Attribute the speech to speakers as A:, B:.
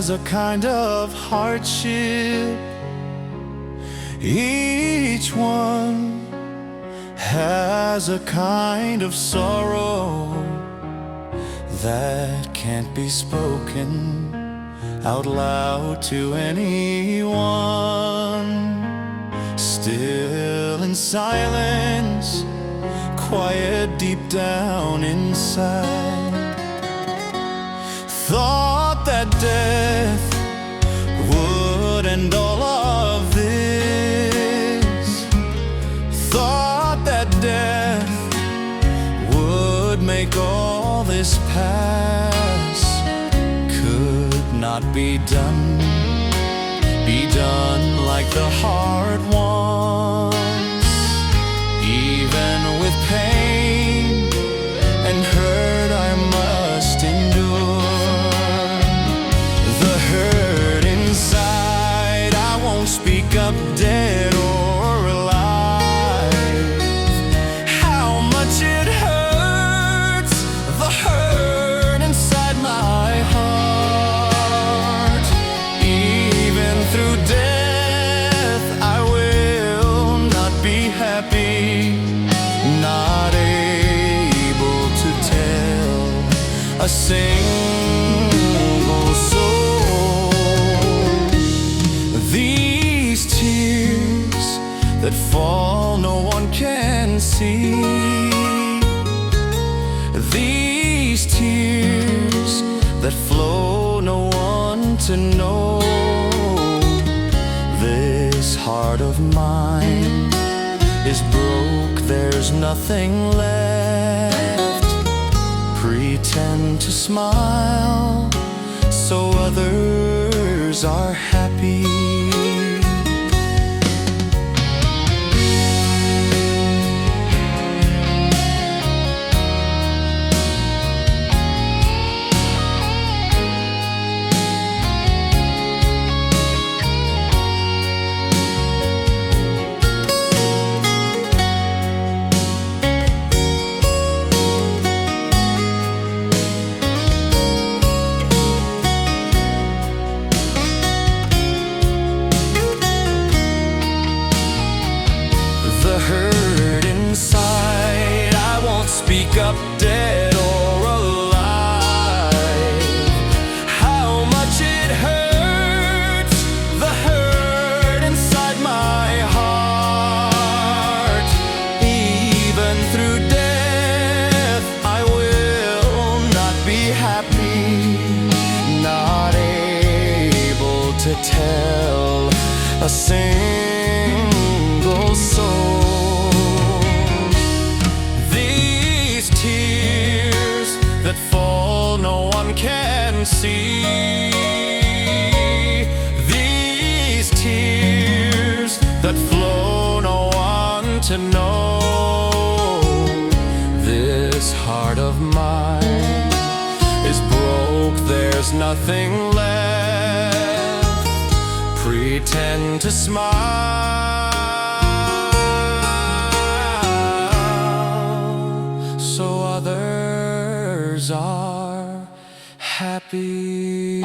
A: has a kind of hardship. Each one has a kind of sorrow that can't be spoken out loud to anyone. Still in silence, quiet deep down inside. Thought that death would end all of this. Thought that death would make all this pass. Could not be done like the hard ones. Even with pain and hurt I must endure. The hurt inside, I won't speak up, dead or alive. How much it hurts, the hurt inside my heart. Even through death I will not be happy, not able to tell a single soul. These tears that fall no one can see. These tears that flow no one to know. This heart of mine is broke, there's nothing left. Pretend to smile so others are happy. The hurt inside, I won't speak up, dead or alive. How much it hurts, the hurt inside my heart. Even through death I will not be happy, not able to tell a single soul. These tears that fall no one can see. These tears that flow no one to know. This heart of mine is broke, there's nothing left. Pretend to smile so others are happy.